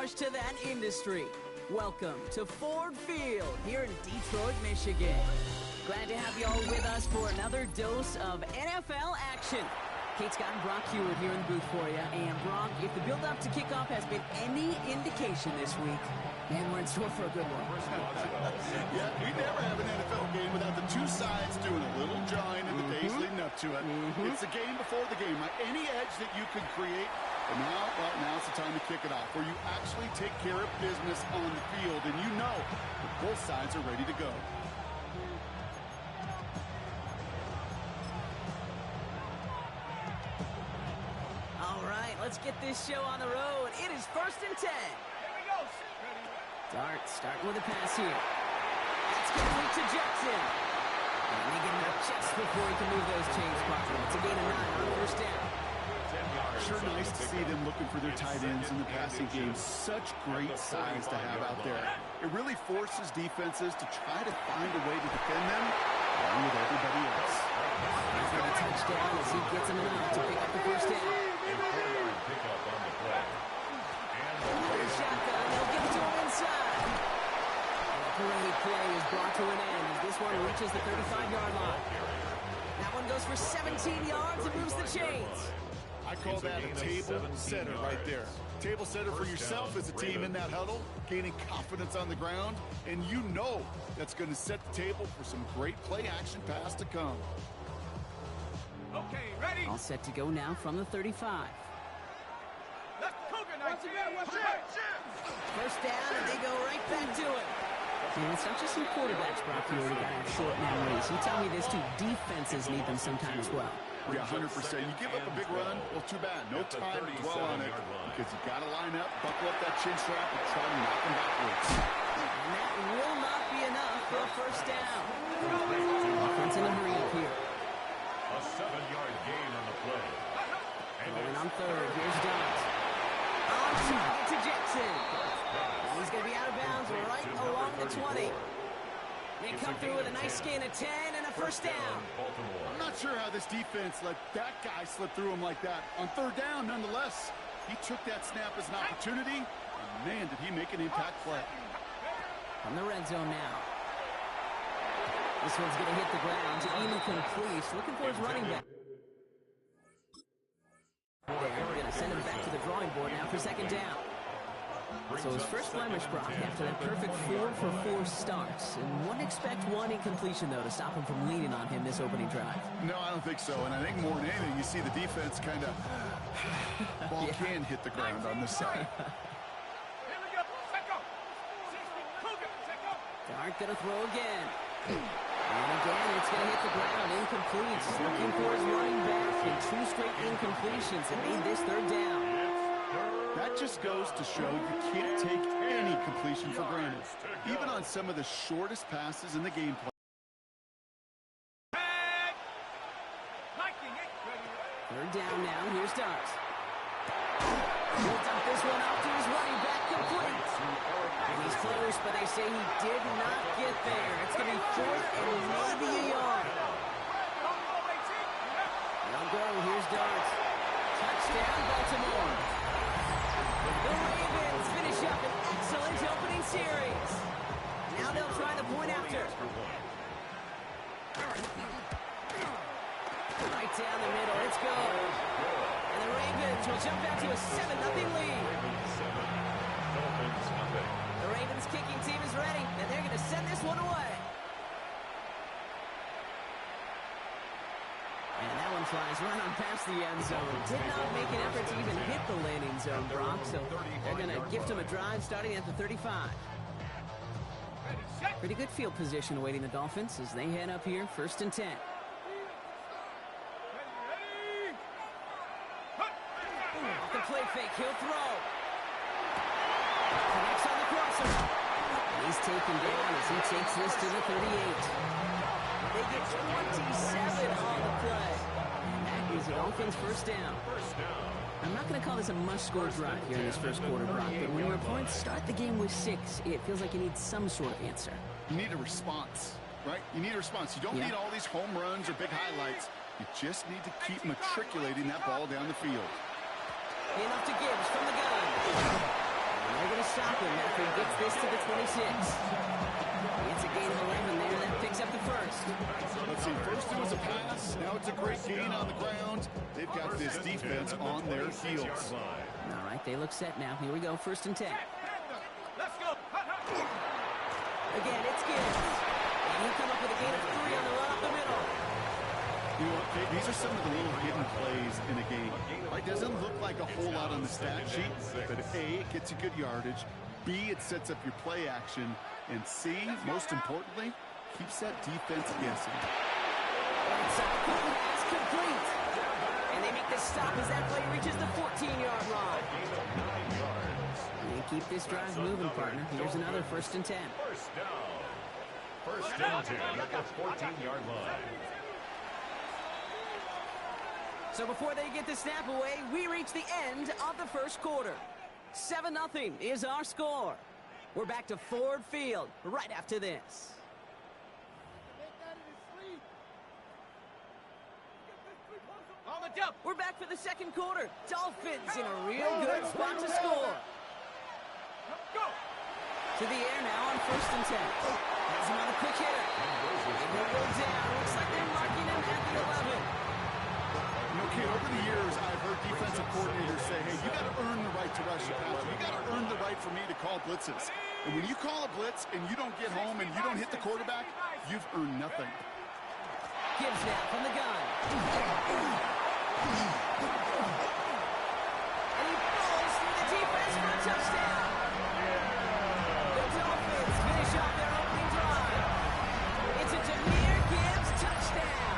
homage to that industry. Welcome to Ford Field here in Detroit, Michigan. Glad to have you all with us for another dose of NFL action. Kate Scott and Brock Hewitt here in the booth for you. And Brock, if the build-up to kickoff has been any indication this week, man, we're in store for a good one. Yeah, we never have an NFL game without the two sides doing a little drawing in the days leading up to it. It's the game before the game. Like any edge that you could create, and now's the time to kick it off, where you actually take care of business on the field, and you know that both sides are ready to go. All right, let's get this show on the road. It is 1st and 10. Dart starting with a pass here. That's complete to Jackson. And they get him up just before he can move those chains properly. It's a gain of 9 on 1st down. Sure nice to see them looking for their tight ends in the passing game. Such great size to have out there. It really forces defenses to try to find a way to defend them along with everybody else. He's got a touchdown as he gets him enough to pick up the 1st down. Shotgun, they'll give it to him inside. The parade play is brought to an end as this one reaches the 35-yard line. That one goes for 17 yards and moves the chains. I call that a table setter right there. Table setter for yourself as a team in that huddle, gaining confidence on the ground, and you know that's going to set the table for some great play-action pass to come. Okay, ready? All set to go now from the 35. First down, and they go right back to it. And it's not just some quarterbacks, Brock, you already got to have short memories. You tell me this too, defenses need them sometimes as well. Yeah, 100%. You give up a big run, well, too bad. No time to dwell on it because you got to line up, buckle up that chin strap, and try to knock them backwards. And that will not be enough for a 1st down. Offense in a hurry up here. A 7-yard gain on the play. Going on 3rd, here's Dot. On to Jackson. He's going to be out of bounds right along the 20. They come through with a nice gain of 10 and a 1st down. I'm not sure how this defense let that guy slip through him like that. On 3rd down, nonetheless, he took that snap as an opportunity, and man, did he make an impact play. From the red zone now. This one's going to hit the ground to Eamon complete. Looking for his running back. They're going to send him back to the drawing board now for 2nd down. So his first blemish, Brock, after that perfect 4-for-4 starts. And wouldn't expect one incompletion, though, to stop him from leaning on him this opening drive. No, I don't think so. And I think more than anything, you see the defense kind of ball can hit the ground on this side. Dart going to throw again. And again, it's going to hit the ground. Incomplete. Looking for his running back. And 2 straight incompletions that made this 3rd down. That just goes to show you can't take any completion for granted, even on some of the shortest passes in the game plan. 3rd down now. Here's Dart. He'll dump this one off to his running back, complete. And he's close, but they say he did not get there. It's going to be 4th and maybe a yard. They'll go. Here's Dart. Touchdown, Baltimore. The Ravens finish up an excellent opening series. Now they'll try the point after. Right down the middle. Let's go. And the Ravens will jump out to a 7-0 lead. The Ravens kicking team is ready, and they're going to send this one away. And that one flies right on past the end zone. Did not make an effort to even hit the landing zone, Brock. So they're going to gift him a drive starting at the 35. Pretty good field position awaiting the Dolphins as they head up here, 1st and 10. Off the play fake, he'll throw. Connects on the crosser. And he's taken down as he takes this to the 38. They get 27 on the play. And that is the Dolphins' 1st down. I'm not going to call this a must-score drive here in this 1st quarter, Brock, but when your opponents start the game with 6, it feels like you need some sort of answer. You need a response, right? You need a response. You don't need all these home runs or big highlights. You just need to keep matriculating that ball down the field. Enough to Gibbs from the gun. And they're going to this to the 26. It's a gain of 11 there. That picks up the first. Let's see. First it was a pass. Now it's a great gain on the ground. They've got this defense on their heels. All right, they look set now. Here we go. 1st and 10. Let's go. Again, it's Gibbs. And he'll come up with a gain of 3 on the run up the middle. You know what, Kate? These are some of the little hidden plays in a game. It doesn't look like a whole lot on the stat sheet, but A, it gets you good yardage. B, it sets up your play action. And C, most importantly, keeps that defense guessing. Inside pass complete. And they make the stop as that play reaches the 14-yard line. And keep this drive moving, partner. Here's another 1st and 10. First down. First and 10 at the 14-yard line. So before they get the snap away, we reach the end of the first quarter. 7-0 is our score. We're back to Ford Field right after this. On the jump. We're back for the second quarter. Dolphins in a real good spot to score. Go. To the air now on 1st and 10. Has him on a quick hitter. And he'll go down. Looks like they're marking him at the 11. Okay, over the years, I've heard defensive coordinators say, hey, you got to earn the right to rush the passer. You got to earn the right for me to call blitzes. And when you call a blitz and you don't get home and you don't hit the quarterback, you've earned nothing. Gibbs now from the gun. And he falls through the defense for a touchdown. The Dolphins finish off their opening drive. It's a Jahmyr Gibbs touchdown.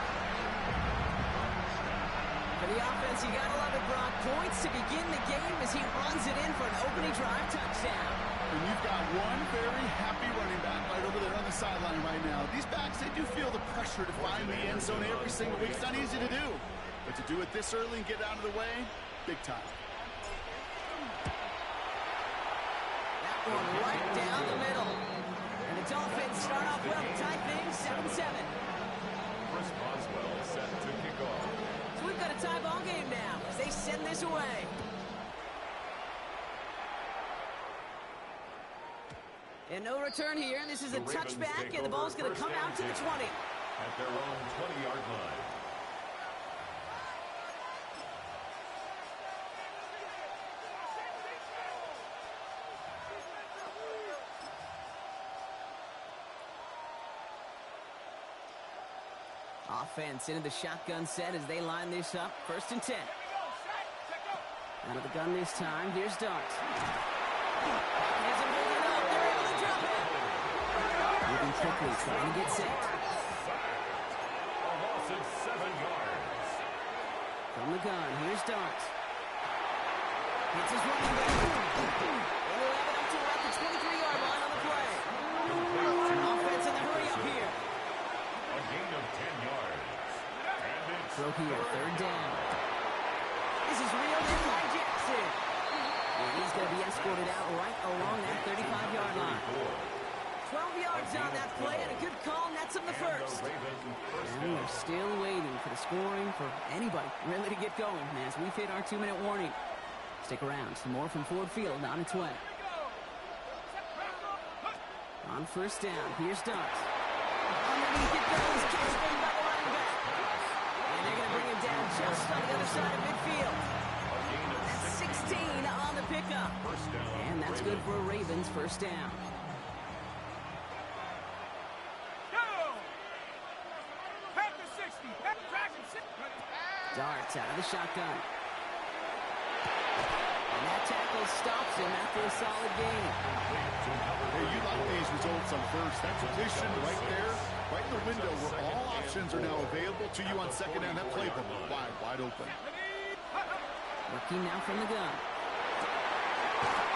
For the offense, you gotta love it, Brock. Points to begin the game as he runs it in for an opening drive touchdown. And you've got one very happy running back right over there on the sideline right now. These backs, they do feel the pressure to find the end zone every single week. It's not easy to do. But to do it this early and get out of the way, big time. That one right down the middle. And the Dolphins start off well, tie things 7-7. Chris Boswell set to kick off. So we've got a tie ball game now as they send this away. And no return here. This is a touchback, and the ball's going to come out to the 20. At their own 20-yard line. Offense into the shotgun set as they line this up. 1st and 10. Out of the gun this time. Here's Dart. Has him holding up. They're able to drop it. Moving quickly, trying to get set. A loss of 7 yards. From the gun, here's Dart. Hits his running back. They will have it up to about the 23-yard line on the play. Offense in the hurry up here. A gain of 10 yards. And it's Throw here, 3rd down. This is reeled in by Jackson. And he's going to be escorted out right along that 35-yard line. 12 yards on that play, and a good call nets him the first. And we're still waiting for the scoring for anybody really to get going as we've hit our 2-minute warning. Stick around. Some more from Ford Field on its way. On 1st down, here's Dart. Underneath it goes, catch made by the running back. And they're going to bring him down just on the other side of midfield. That's 16 on the pickup. And that's good for a Ravens 1st down. Darts out of the shotgun. And that tackle stops him after a solid gain. Hey, you like these results on first. That position right there, right in the window where all options are now available to you on 2nd down. That playbook wide open. Working now from the gun.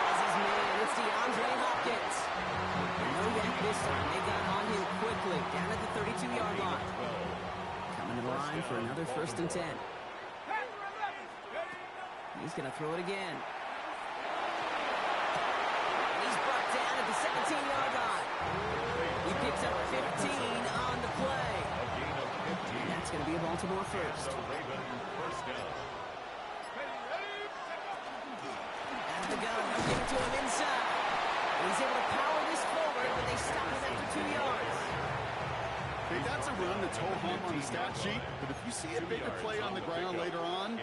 As his man, it's DeAndre Hopkins. No yak this time. They got on him quickly down at the 32-yard line. Coming to the line for another 1st and 10. He's going to throw it again. And he's brought down at the 17-yard line. He picks up 15 on the play. And that's going to be a Baltimore first. Out of the gun, they'll give it to him inside. And he's able to power ho-hum on the stat sheet, but if you see a bigger play on the ground later on,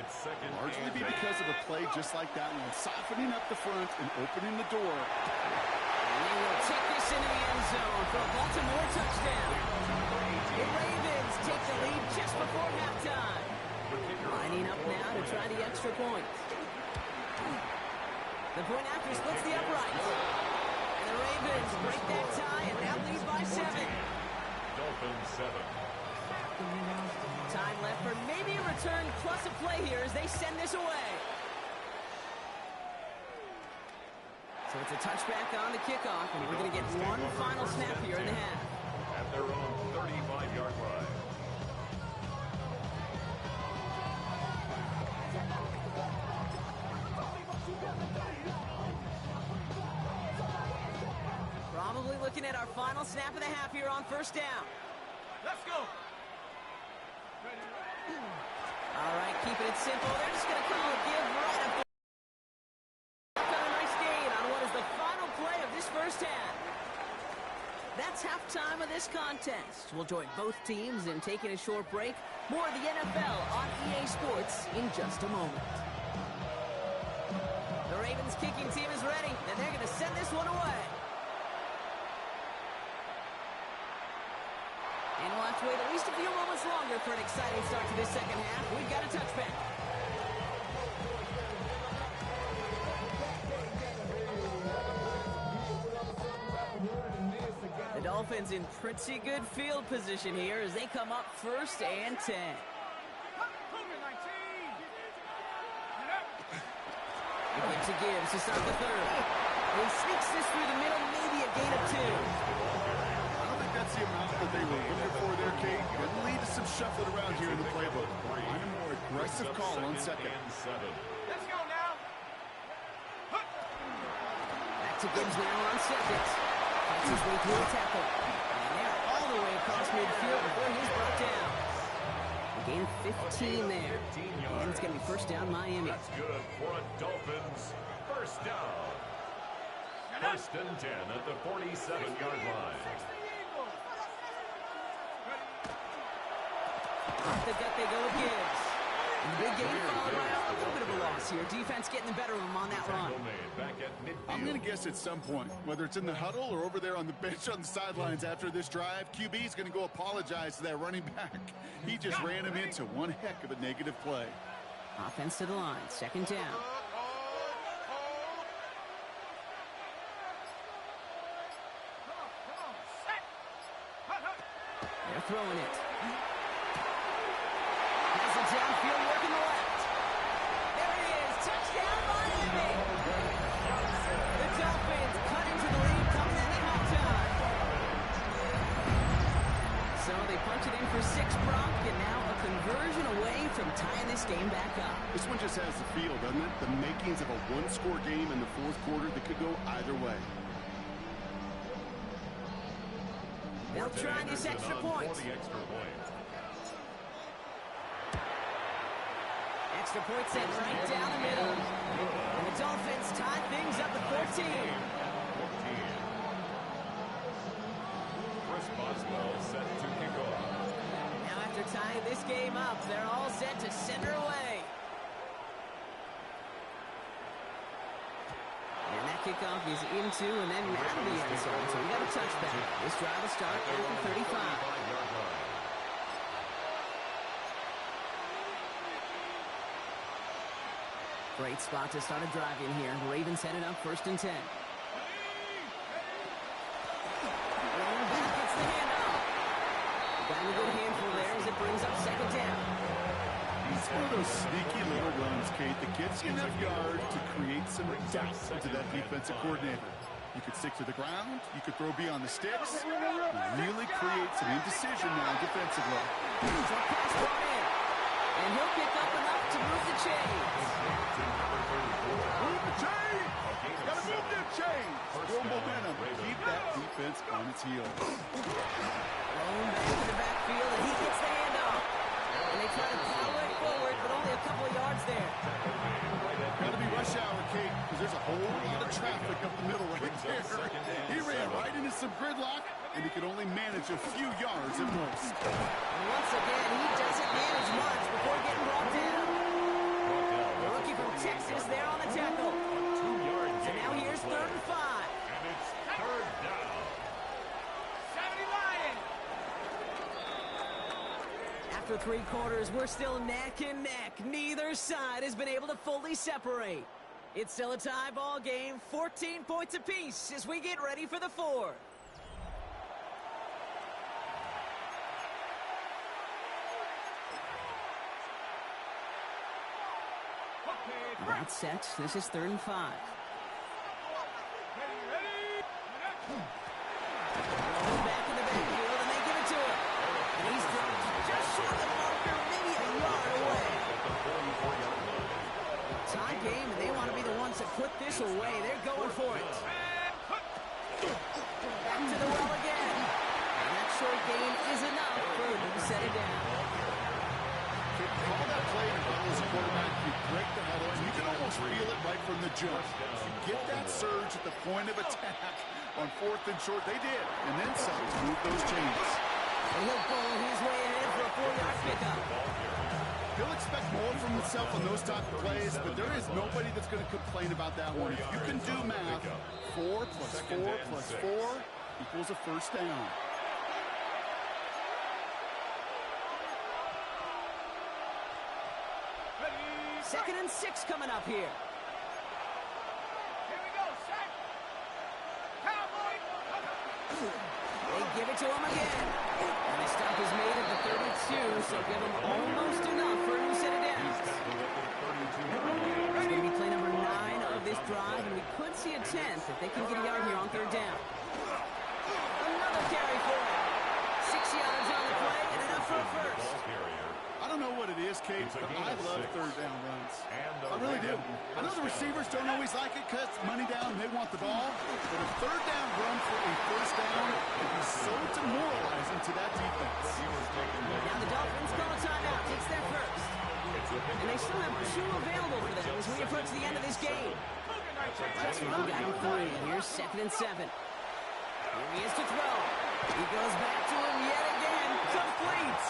largely be because of a play just like that one, softening up the front and opening the door. And they will take this into the end zone for a Baltimore touchdown. The Ravens take the lead just before halftime. Lining up now to try the extra point. The point after splits the uprights. And the Ravens break that tie and now lead by 7. Dolphins 7. Time left for maybe a return plus a play here as they send this away. So it's a touchback on the kickoff, and we're going to get one final snap here in the half. At their own 35-yard line. Probably looking at our final snap of the half here on first down. Let's go. All right, keeping it simple. They're just going to call a give right up. Got a nice gain on what is the final play of this first half. That's halftime of this contest. We'll join both teams in taking a short break. More of the NFL on EA Sports in just a moment. The Ravens kicking team is ready, and they're going to send this one away. And we'll have to wait at least a few moments longer for an exciting start to this second half. We've got a touchback. The Dolphins in pretty good field position here as they come up 1st and 10. Gives to Gibbs to start the third. He sneaks this through the middle, maybe a gain of 2. I don't think that's the amount that they were looking for there, Kate. Could lead to some shuffling around here in the playbook. Find a more aggressive call on second. Let's go now. Back to Gibbs now on second. Fights his way through a tackle. And they're all the way across midfield before he's brought down. A gain of 15 there. And it's going to be first down Miami. That's good for a Dolphins first down. 1st and 10 at the 47-yard line. Off the gut they go with Gibbs. And the big gain followed by a little bit of a loss here. Defense getting the better of them on that run. I'm going to guess at some point, whether it's in the huddle or over there on the bench on the sidelines after this drive, QB is going to go apologize to that running back. He just ran him into one heck of a negative play. Offense to the line, 2nd down. They're throwing it. Has it downfield, working the left. There it is, touchdown Miami. The Dolphins cut into the lead coming in at halftime. So they punch it in for 6, Brock, and now a conversion away from tying this game back up. This one just has the feel, doesn't it? The makings of a one-score game in the 4th quarter that could go either way. They'll try this extra point. Extra point sent right down the middle. And the Dolphins tie things up at 14. Chris Boswell set to kick off. Now after tying this game up, they're all set to send her away. And that kickoff is into and then out of the end zone. So we got a touchback. This drive will start at the 35. Great spot to start a drive in here. The Ravens headed up 1st and 10. And back gets the handoff. Got a good handful there as it brings up 2nd down. It's one of those sneaky little runs, Kate, that gets you enough yards to create some doubt into that defensive coordinator. You could stick to the ground. You could throw beyond the sticks. Really create some indecision now defensively. So pass brought in. And he'll pick up enough to move the chains. Move the chain! Gotta move them chains! Build momentum. Keep that defense on its heels. Thrown back to the backfield, and he gets the handoff. And they try to power it forward, but only a couple of yards there. Gotta be rush hour, Kate, because there's a whole lot of traffic up the middle right there. He ran right into into some gridlock, and he can only manage a few yards at most. And once again, he doesn't manage much before getting brought down. The rookie from Texas there on the tackle. So now here's 3rd and 5. And it's 3rd down. 70 Lions. After 3 quarters, we're still neck and neck. Neither side has been able to fully separate. It's still a tie ball game, 14 points apiece as we get ready for the 4th. That's set. This is 3rd and 5. Back in the backfield, and they give it to him. And he's dropped just short of the marker, maybe a yard away. Tie game, and they want to be the ones that put this away. They're going for it. Back to the well again. And that short gain is enough for them to set it down. Call that play in as a quarterback. You break the huddle, and you can almost feel it right from the jump. You get that surge at the point of attack on 4th and short. They did, and then some to move those chains. And he'll pull his way ahead for a 4-yard pickup. He'll expect more from himself on those type of plays, but there is nobody that's going to complain about that one. If you can do math, 4 plus 4 plus 4 equals a 1st down. Second and 6 coming up here. Here we go, set. Cowboy. They give it to him again. And the stop is made at the 32, so give him almost enough for him to set it down. It's going to be play number 9 of this drive, and we could see a 10th if they can get a yard here on 3rd down. Another carry for him. 6 yards on the play and enough for a 1st. I don't know what it is, Kate, but I love 3rd down runs. I really do. I know the receivers don't always like it because money down, they want the ball. But a 3rd down run for a 1st down is so demoralizing to that defense. Now the Dolphins call a timeout. Takes their 1st. And they still have 2 available for them as we approach the end of this game. Just run down 3. Here's 2nd and 7. Here he is to throw. He goes back to him yet again. Complete.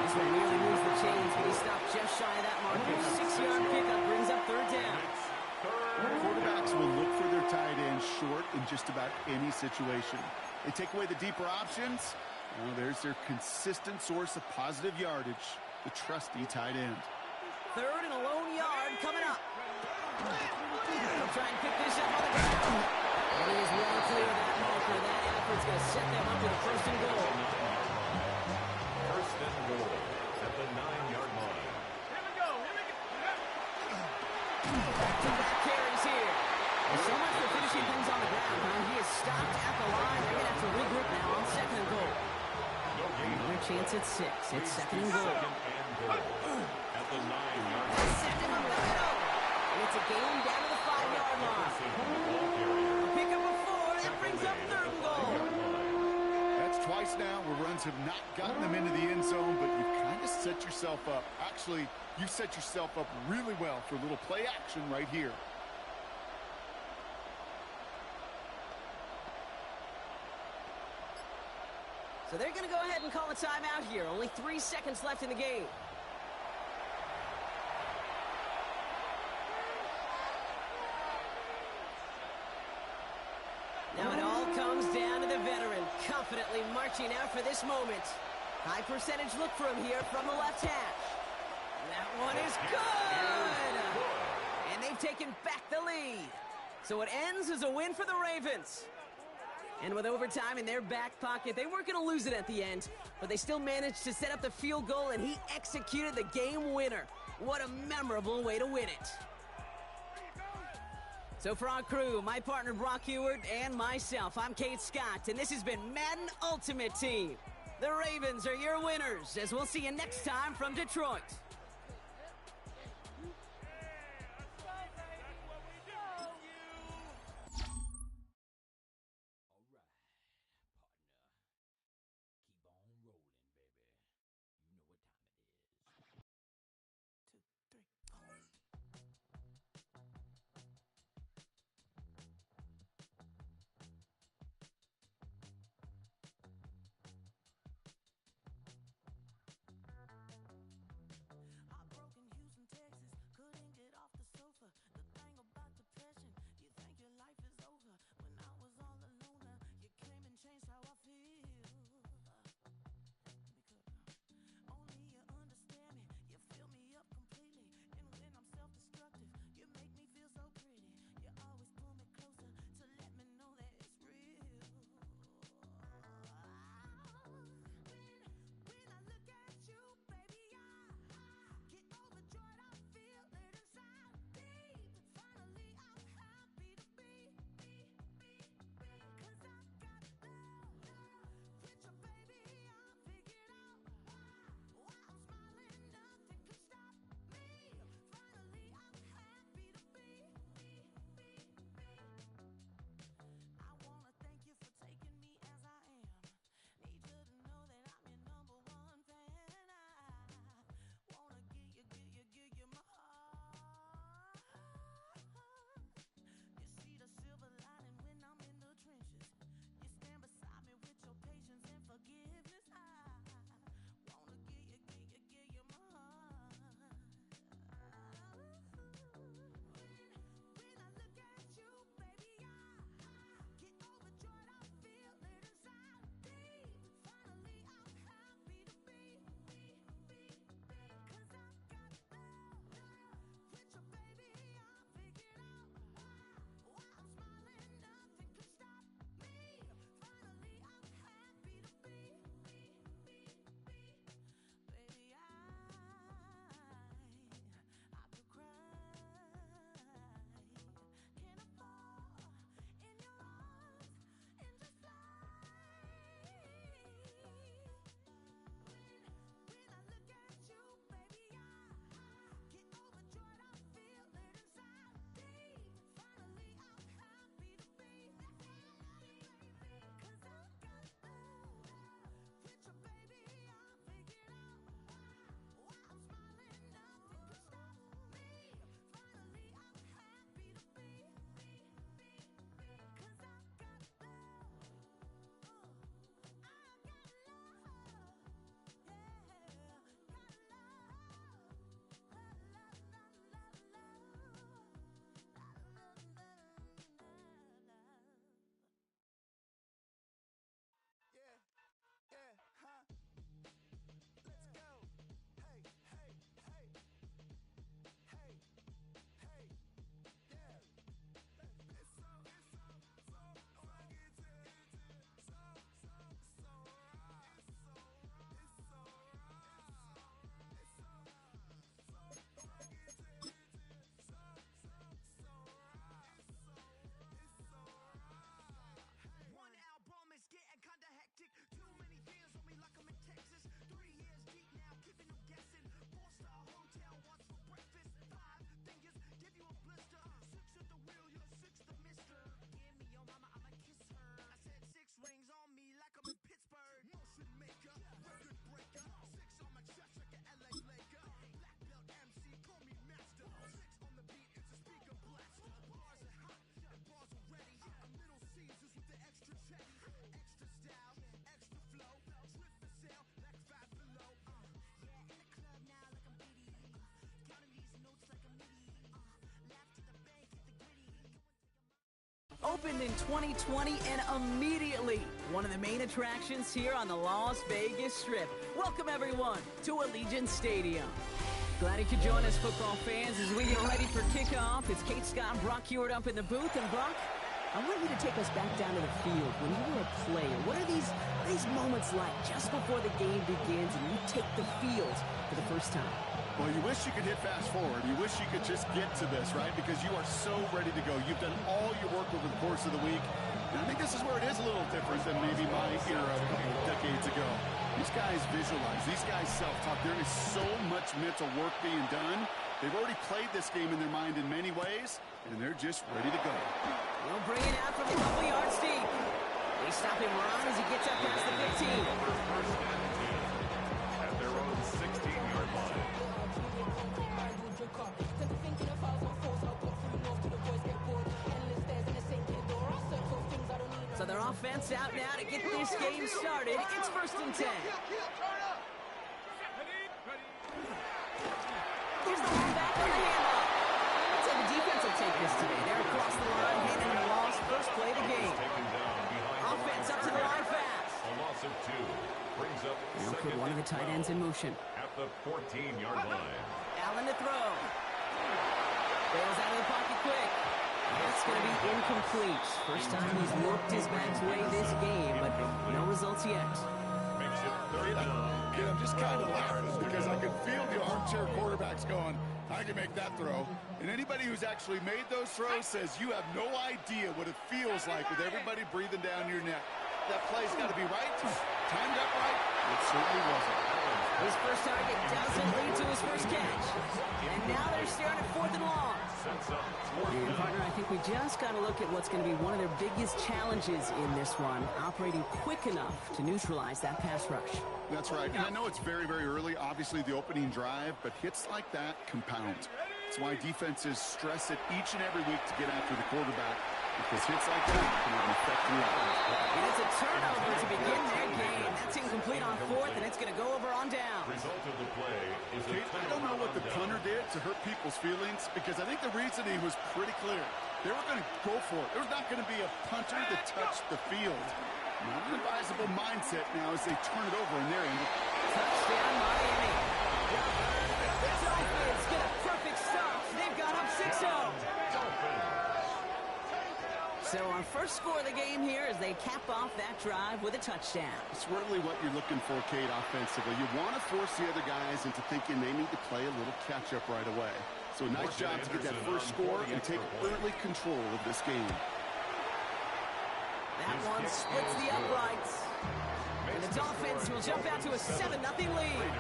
This one nearly moves the chains, but he stopped just shy of that marker. 6-yard pickup brings up 3rd down. Quarterbacks will look for their tight end short in just about any situation. They take away the deeper options. Well, there's their consistent source of positive yardage, the trusty tight end. 3rd and a lone yard coming up. They'll try and pick this up on the ground. And he is well clear of that marker. That effort's going to set them up with a 1st and goal. 1st and goal at the 9-yard line. Here we go. Back-to-back carries here. And so much for finishing things on the ground. He is stopped at the line. They're going to have to regroup now on 2nd and goal. Another chance at 6. It's 2nd and goal. At the 9-yard line. Send him up the middle. And it's a gain down to the 5-yard line. A pickup of 4. That brings up 3rd and goal. That's twice now where runs have not gotten them into the end zone, but you've kind of set yourself up. Actually, you set yourself up really well for a little play action right here. So they're going to go ahead and call a timeout here. Only 3 seconds left in the game. Now it all comes down to the veteran, confidently marching out for this moment. High percentage look for him here from the left hash. That one is good! And they've taken back the lead. So it ends as a win for the Ravens. And with overtime in their back pocket, they weren't going to lose it at the end, but they still managed to set up the field goal, and he executed the game winner. What a memorable way to win it. So for our crew, my partner Brock Heward and myself, I'm Kate Scott, and this has been Madden Ultimate Team. The Ravens are your winners, as we'll see you next time from Detroit. opened in 2020 and immediately one of the main attractions here on the Las Vegas Strip. Welcome, everyone, to Allegiant Stadium. Glad you could join us, football fans, as we get ready for kickoff. It's Kate Scott and Brock Hewitt up in the booth. And, Brock, I want you to take us back down to the field. When you were a player, what are these moments like just before the game begins and you take the field for the first time? Well, you wish you could hit fast forward. You wish you could just get to this, right? Because you are so ready to go. You've done all your work over the course of the week. And I think this is where it is a little different than maybe my era a couple of decades ago. These guys visualize. These guys self-talk. There is so much mental work being done. They've already played this game in their mind in many ways, and they're just ready to go. They'll bring it out from a couple yards deep. They stop him right as he gets up past the 15. At their own 16-yard line. So their offense out now to get this game started. It's 1st and 10. Here's the one back on the handoff. I'd say the defense will take this today. They're across the line, handing the loss. First play of the game. Offense up to the line fast. A loss of 2 brings up Now put one of the tight ends in motion. at the 14-yard line. Allen to throw. Bails out of the pocket quick. That's going to be incomplete. First time he's worked his back's way this game, but no results yet. Makes it 3rd down. Yeah, I'm just kind of laughing because I can feel the armchair quarterbacks going, I can make that throw. And anybody who's actually made those throws says you have no idea what it feels like with everybody breathing down your neck. That play's got to be right, timed up right. It certainly wasn't. His first target doesn't lead to his first catch. And now they're staring at 4th and long. Sets up And, partner, I think we just got to look at what's going to be one of their biggest challenges in this one, operating quick enough to neutralize that pass rush. That's right. And I know it's very, very early, obviously the opening drive, but hits like that compound. That's why defenses stress it each and every week to get after the quarterback, because hits like that can have an effect throughout. And it's a turnover to begin their game. That's incomplete on 4th, and it's going to go over on down. result of the play is a Kate, I don't know what the punter did to hurt people's feelings, because I think the reasoning was pretty clear. They were going to go for it. There was not going to be a punter that touched the field. Not an advisable mindset now as they turn it over in their end. Touchdown, Miami. This offense get a perfect stop. They've got up 6-0. So our first score of the game here as they cap off that drive with a touchdown. It's really what you're looking for, Kate, offensively. You want to force the other guys into thinking they need to play a little catch-up right away. So nice job to get that first score and take early control of this game. That one splits the uprights. And the Dolphins will jump out to a 7-0 lead.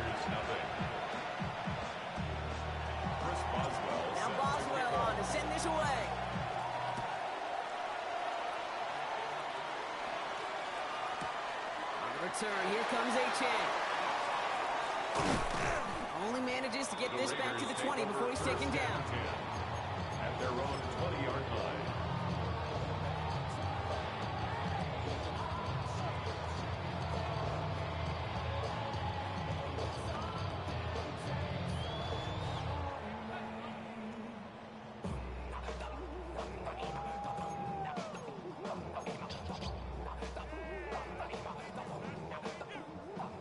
Now Boswell on to send this away. On the return, here comes Achane. Only manages to get this back to the 20 before he's taken down. At their own 20-yard line.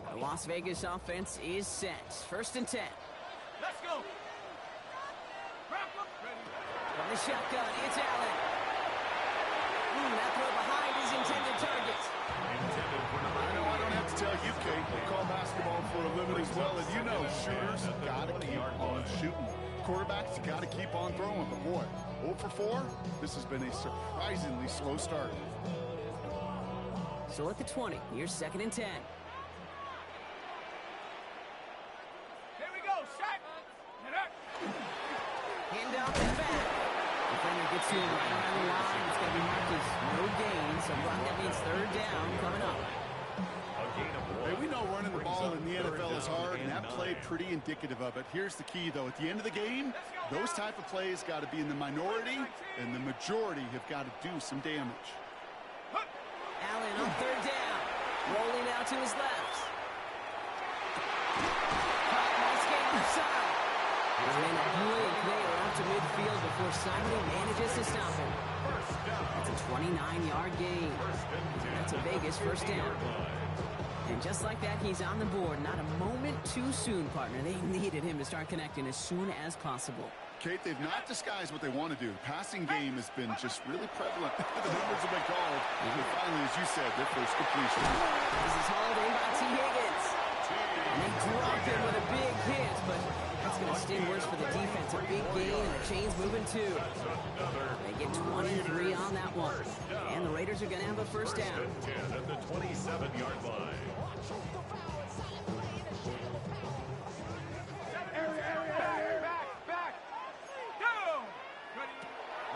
The Las Vegas offense is set. 1st and 10. Let's go. Wrap up. Ready. From the shotgun, it's Allen. That throw behind his intended target. I don't have to tell you, Kate, they call basketball for a living as well. And you know, shooters got to keep on shooting. Quarterbacks got to keep on throwing. But boy, 0 for 4, this has been a surprisingly slow start. So at the 20, here's 2nd and 10. Here we go. Sack. Hand off and back. Defender gets to him right around the line. It's going to be marked as no gain. So that means 3rd down coming up. Hey, we know running the ball in the NFL is hard, and that play pretty indicative of it. Here's the key, though. At the end of the game, those type of plays got to be in the minority, and the majority have got to do some damage. Allen on 3rd down. Rolling out to his left. Nice game inside. And in a blink, they are out to midfield before somebody manages to stop him. That's a 29-yard gain. That's a Vegas first down. And just like that, he's on the board. Not a moment too soon, partner. They needed him to start connecting as soon as possible. Kate, they've not disguised what they want to do. The passing game has been just really prevalent. The numbers have been called. And finally, as you said, their first completion. This is hauled in by T. Higgins. And they drop him with a big hit, but that's going to sting worse for the defense. A big gain, and the chain's moving too. They get 23 on that one. And the Raiders are going to have a first down. 10 at the 27-yard line.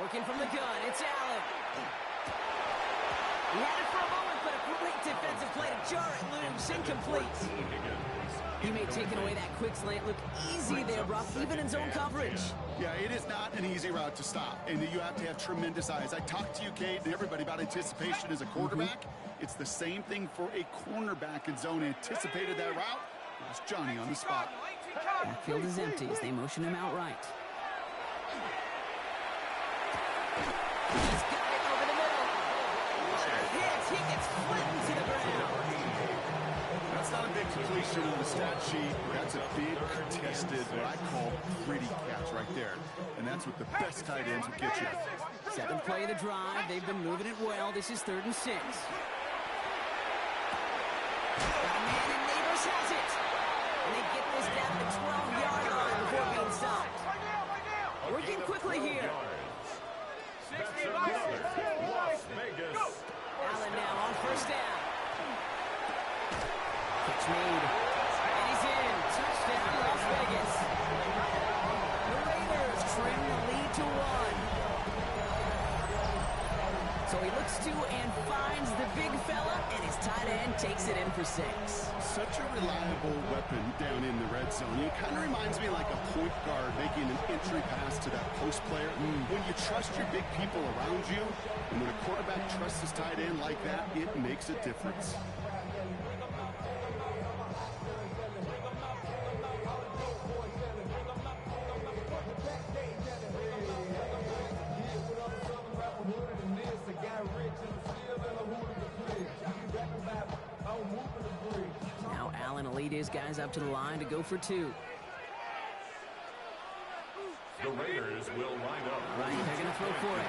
Working from the gun, it's Allen. He had it for a moment, but a great defensive play to jar it loose, incomplete. He may take away that quick slant look easy there, Brock, even in zone coverage. Yeah, it is not an easy route to stop, and you have to have tremendous eyes. I talked to you, Kate, and everybody about anticipation as a quarterback. It's the same thing for a cornerback in zone. Anticipated that route. It was Johnny on the spot. Backfield is empty as they motion him out right. He's got it over the middle. What a hit! He gets flattened to the ground. That's not a big completion on the stat sheet. That's a big contested, what I call gritty catch right there. And that's what the best tight ends will get you. Seventh play of the drive. They've been moving it well. This is 3rd and 6. Got a man, and Neighbors has it. And they get this down to the 12-yard line before being stopped. Working quickly here. Las Vegas. Allen now on first down. Catch made. And he's in. Touchdown, Las Vegas. The Raiders trim the lead to 1. So he looks to and finds the big fella, and his tight end takes it in for 6. Such a reliable weapon down in the red zone. It kind of reminds me like a point guard making an entry pass to that post player. When you trust your big people around you, and when a quarterback trusts his tight end like that, it makes a difference. Now Allen will lead his guys up to the line to go for 2. The Raiders will line up. Right, they're going to throw for it.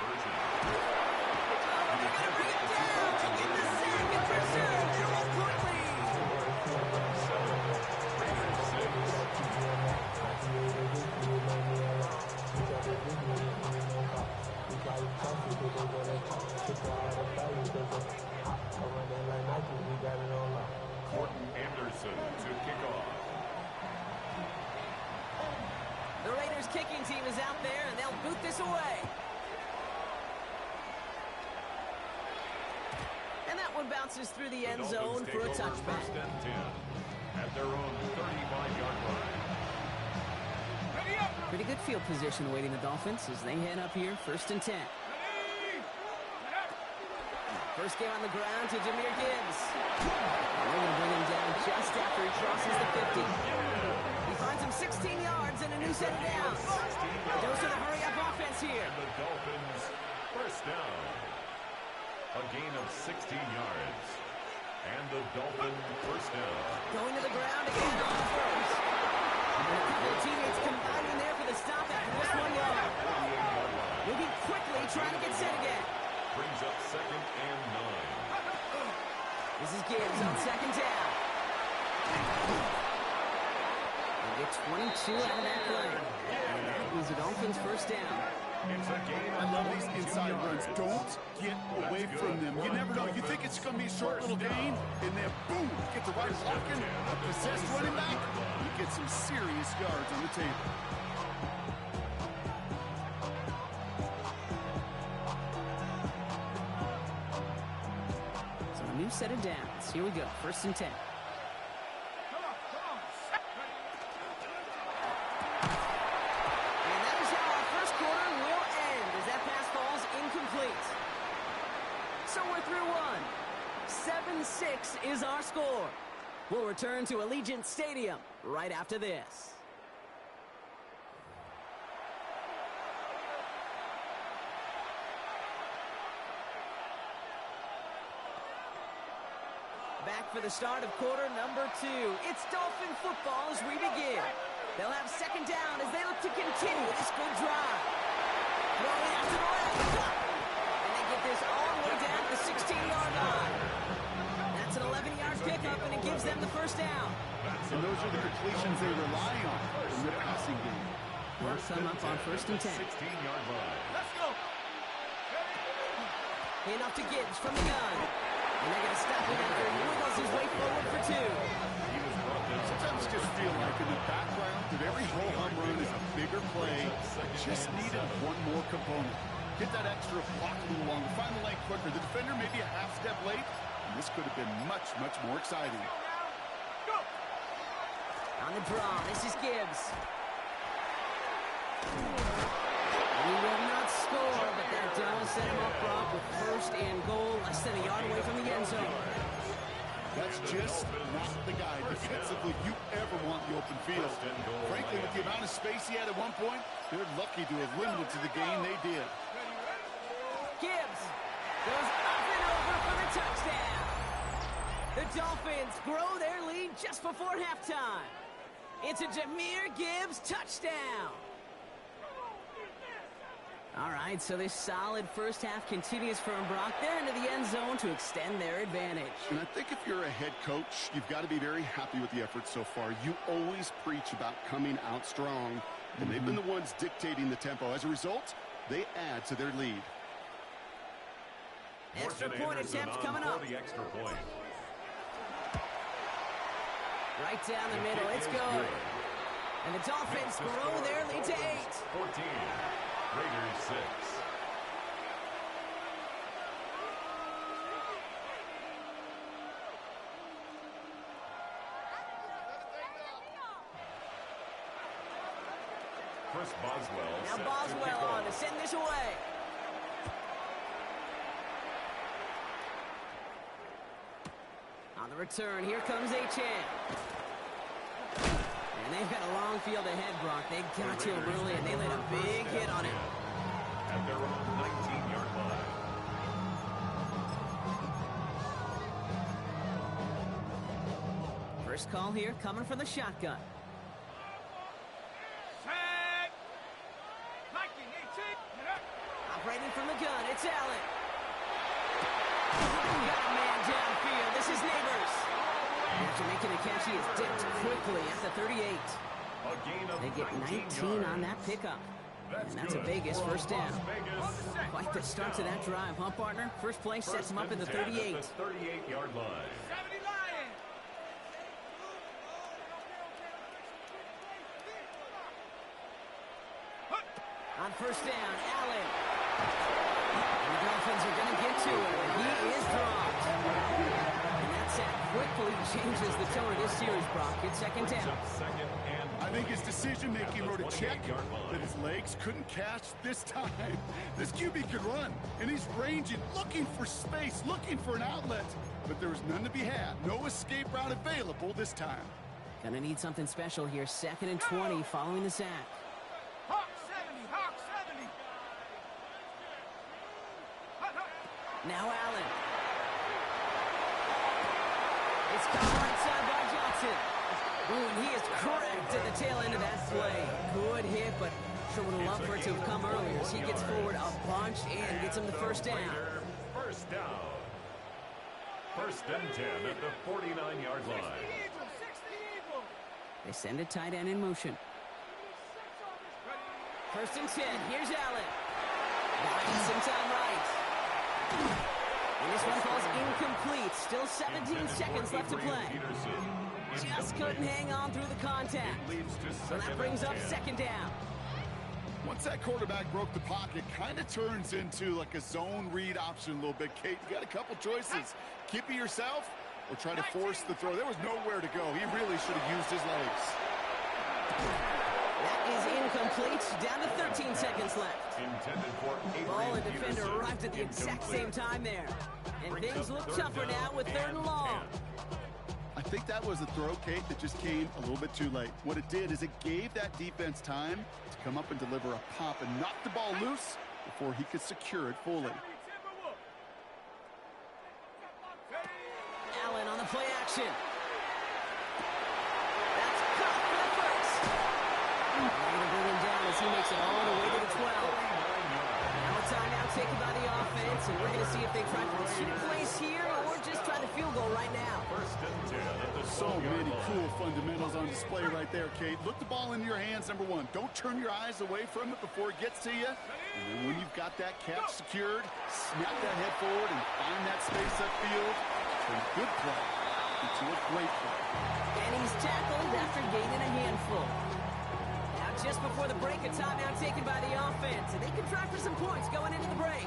Anderson to kick off. The Raiders kicking team is out there, and they'll boot this away. And that one bounces through the end zone for a touchback. 1st and 10 at their own 35-yard line. Pretty good field position awaiting the Dolphins as they head up here, 1st and 10. First game on the ground to Jahmyr Gibbs. And they're going to bring him down just after he crosses the 50. He finds him 16 yards and a new set of downs. Goes to the hurry-up offense here. And the Dolphins first down. A gain of 16 yards. And the Dolphin first down. Going to the ground again on first. Their teammates combining there for the stop after this 1 yard. Moving quickly, trying to get set again. Brings up 2nd and 9. This is Gibbs on 2nd down. They get 22 out of that play. And that is the Dolphins' first down. It's a game. I love these inside runs. Don't get away from them. You never know. You think it's going to be a short little gain, and then boom, get the right blocking. A possessed running back, you get some serious yards on the table. So a new set of downs. Here we go. 1st and 10. And that is how our first quarter will end as that pass falls incomplete. So we're through 1. 7-6 is our score. We'll return to Allegiant Stadium right after this. Back for the start of quarter number 2. It's Dolphin football as we begin. They'll have second down as they look to continue this good drive. Throwing out to the left. And they get this all the way down to the 16-yard line. That's an 11-yard pickup, and it gives them the first down. And those are the completions they rely on in the passing game. They'll come up on first and 10. 16-yard line. Let's go. Hand off to Gibbs from the gun. And they're going to stop him after he wiggles his way forward for 2. Sometimes just feel like in the background of every ho-hum run is a bigger play. Just needed one more component. Get that extra block a little longer. Find the lane quicker. The defender may be a half step late. And this could have been much, much more exciting. Go. On the draw, this is Gibbs. He will not score, but that does set him up, Brock, with first and goal, less than a yard away from the end zone. That's just not the guy defensively you ever want the open field. Frankly, with the amount of space he had at one point, they're lucky to have limited to the game they did. Gibbs goes up and over for the touchdown. The Dolphins grow their lead just before halftime. It's a Jahmyr Gibbs touchdown. All right, so this solid first half continues from Brock. They're into the end zone to extend their advantage. And I think if you're a head coach, you've got to be very happy with the effort so far. You always preach about coming out strong, and they've been the ones dictating the tempo. As a result, they add to their lead. Extra point attempt coming up. The extra point. Right down the middle, it's good. And the Dolphins grow their lead to 8. 14. Raiders 6. Chris Boswell. Now Boswell on to send this away. On the return, here comes Achane. And they've got a long field ahead, Brock. They got to him early, and they laid a big hit on him. At their own 19-yard line. First call here coming from the shotgun. Set. Liking 18. Operating from the gun, it's Allen. Got a man downfield. This is Neighbors. After making a catch, he is dipped quickly at the 38. They get 19 on that pickup. And that's a Vegas first down. Quite the start to that drive, huh, partner? First play sets him up in the 38. 38-yard line. 70 Lions. On first down, Allen. And the Dolphins are going to get to it. He is dropped. And that sack quickly changes the tone of this series, Brock. It's second down. I think his decision-making wrote a check that his legs couldn't catch this time. This QB can run, and he's ranging, looking for space, looking for an outlet. But there was none to be had. No escape route available this time. Gonna need something special here. Second and 20 following the sack. Hawk 70. Hawk 70. Now Allen. It's caught right side by Johnson. Ooh, and he is cracked at the tail end of that play. Good hit, but sure would have loved for it to have come earlier as he gets forward a bunch and gets him the first down. First down. First and 10 at the 49-yard line. They send a tight end in motion. First and 10. Here's Allen. Buying some time right. And this one falls incomplete. Still 17 seconds left to play. Just couldn't hang on through the contact. So that brings up second down. Once that quarterback broke the pocket, kind of turns into like a zone read option a little bit. Kate, you got a couple choices. Keep it yourself or try to force the throw. There was nowhere to go. He really should have used his legs. That is incomplete. Down to 13 seconds left. Ball and defender arrived at the exact same time there. And things look tougher now with third and long. I think that was a throw, Kate, that just came a little bit too late. What it did is it gave that defense time to come up and deliver a pop and knock the ball loose before he could secure it fully. Allen on the play action. That's caught for the first. They're going to bring him down as he makes it all the way to the 12. Now a timeout taken by the offense, and we're going to see if they try for 2 plays here or just try the field goal right now. First and 10 at the So many cool fundamentals on display right there, Kate. Look the ball into your hands, number one. Don't turn your eyes away from it before it gets to you. And then when you've got that catch secured, snap that head forward and find that space upfield. From good play into a great play. And he's tackled after gaining a handful. Now just before the break, a timeout taken by the offense, and they can try for some points going into the break.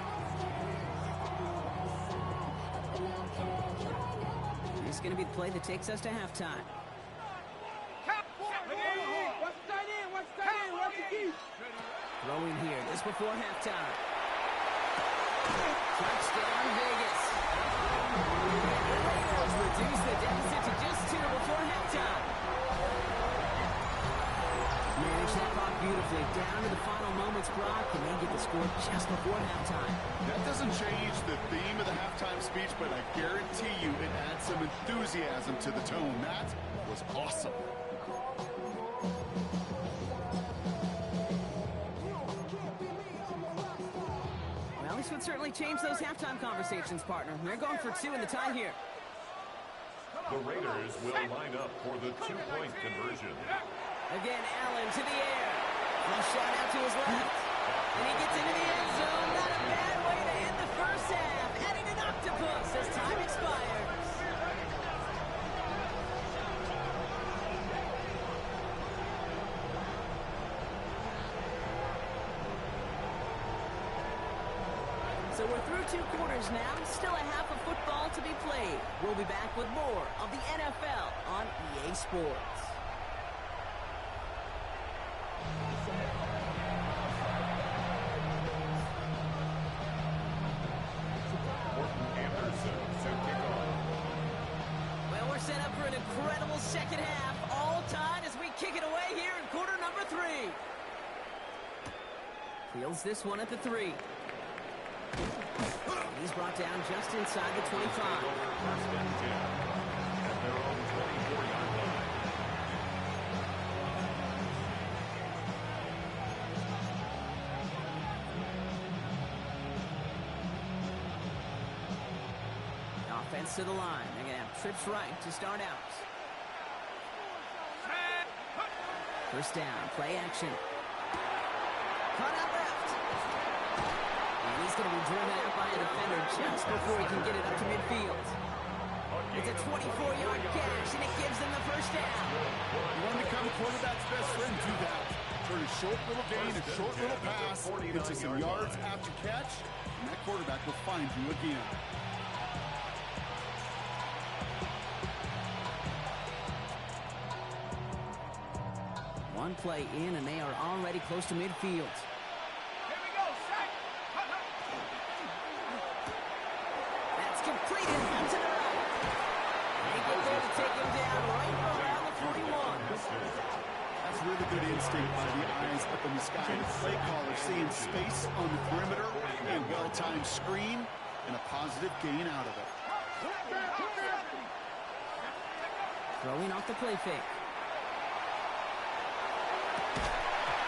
This is going to be the play that takes us to halftime. Throwing here just before halftime. Touchdown, Vegas. The Raiders reduce the deficit to just 2 before halftime. Manage that clock beautifully. Down to the final moments, Brock, and they get the score just before halftime. That doesn't change the theme of the halftime speech, but I guarantee you it adds some enthusiasm to the tone. That was awesome. Well, this would certainly change those halftime conversations, partner. They're going for 2 in the tie here. The Raiders will line up for the 2-point conversion. Again, Allen to the air. Flush shot out to his left. And he gets into the end zone. Not a bad way to end the first half. Adding an octopus as time expires. So we're through 2 quarters now. Still a half of football to be played. We'll be back with more of the NFL on EA Sports. Well, we're set up for an incredible second half. All tied as we kick it away here in quarter number 3. Fields this one at the 3. He's brought down just inside the 25. First and 10 at their own 24-yard line. Offense to the line. They're going to have trips right to start out. First down, play action. Caught out left. And he's going to be driven out by a defender just before he can get it up to midfield. It's a 24-yard gash, and it gives them the first down. You want to become a quarterback's best friend, do that. Turn a short little gain, a short little pass into some yards after catch, and that quarterback will find you again. One play in, and they are already close to midfield. That's completed out to the right. They get there to take him down right around the 41. That's really good instinct by the eyes up in the sky. The play caller seeing space on the perimeter, a well-timed screen, and a positive gain out of it. Throwing off the play fake.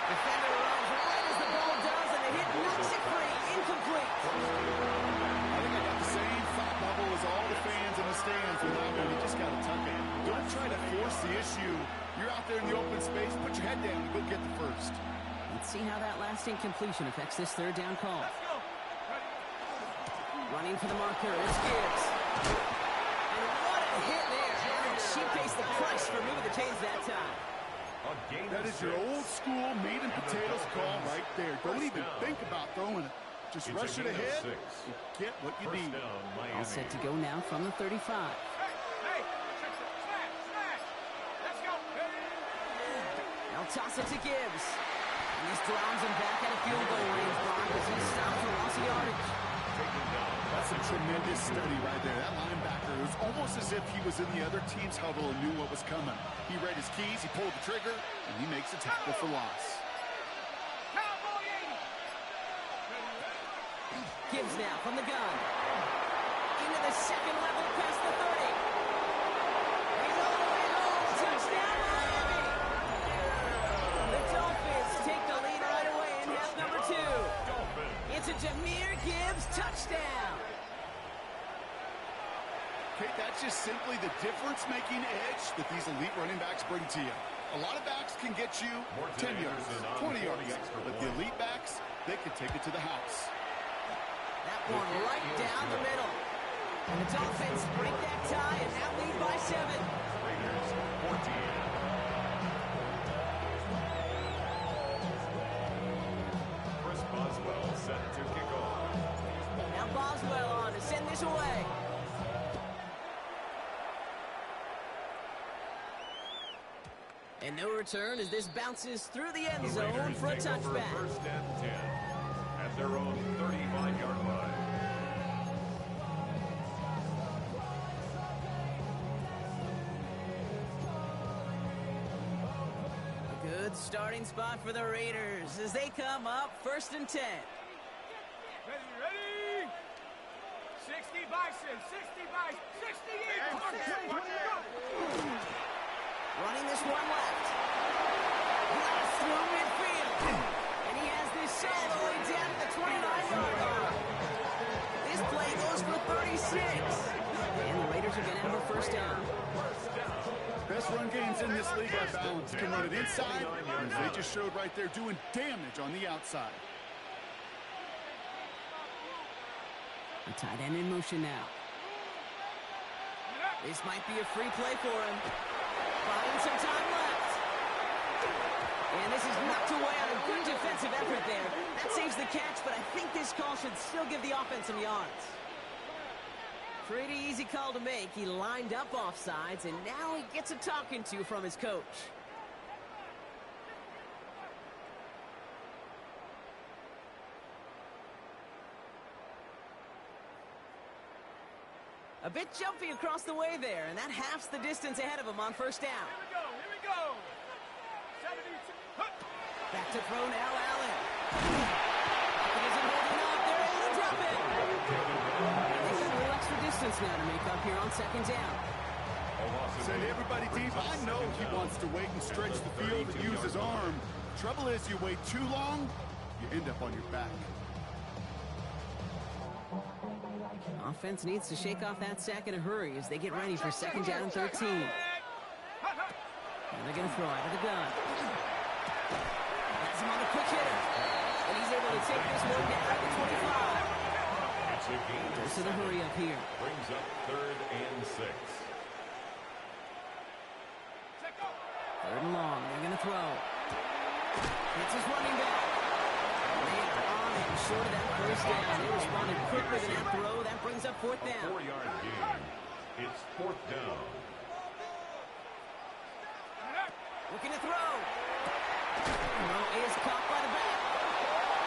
Defender runs right as the ball does, and the hit knocks it free. Incomplete. I think I got the same thought bubble as all the fans in the stands when that one. You just got to tuck it. Don't try to force the issue. You're out there in the open space. Put your head down and go get the first. Let's see how that last incompletion affects this third down call. Running for the marker. It's Gibbs. And what a hit there. And she pays the price for moving the chains that time. That is your old school meat and potatoes call right there. Don't even think about throwing it. Just rush it ahead and get what you need. All set to go now from the 35. They'll toss it to Gibbs. And this drives him back at a field goal range, Brock, as he stops for loss of yardage. That's a tremendous study right there. That linebacker, it was almost as if he was in the other team's huddle and knew what was coming. He read his keys, he pulled the trigger, and he makes a tackle for loss. Gibbs now from the gun. Into the second level past the 30. Okay, that's just simply the difference-making edge that these elite running backs bring to you. A lot of backs can get you 10 yards, 20 yards, but the elite backs, they can take it to the house. That one right down the middle. And the Dolphins break that tie and now lead by 7. Raiders 14. Chris Boswell set to kick off. Now Boswell on to send this away. And no return as this bounces through the end zone Raiders for a take over touchback. first and 10 at their own 35-yard line. A good starting spot for the Raiders as they come up first and 10. Ready? 60 by 6, 60 by 68. Go. Running this one left. Blast through midfield. And he has this all the way down to the 29-yard line. This play goes for 36. And the Raiders are going to have a first down. Best run games in this league are balanced. Can run it inside, and as they just showed right there, doing damage on the outside. A tight end in motion now. This might be a free play for him. Finding some time left. And this is knocked away on a good defensive effort there. That saves the catch, but I think this call should still give the offense some yards. Pretty easy call to make. He lined up offsides, and now he gets a talking to from his coach. A bit jumpy across the way there, and that halves the distance ahead of him on first down. Here we go. 72. Back to throw now, Allen. It isn't holding up. They're able to drop it. And they've got a little extra distance now to make up here on second down. Send everybody deep. I know he wants to wait and stretch the field and use his arm. Trouble is, you wait too long, you end up on your back. Offense needs to shake off that sack in a hurry as they get ready for second down and 13. And they're going to throw out of the gun. Has him on the quick hitter. And he's able to take this one down at the 25. It's a game Goes to the hurry up here. brings up 3rd and 6. Third and long. They're going to throw. It's his running back. They are on it short of that first down. They responded quicker than that throw. That brings up fourth down. 4-yard gain. It's 4th down. Looking to throw. Throw is caught by the back.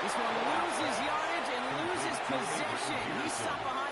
This one loses yardage and loses possession. He's stopped behind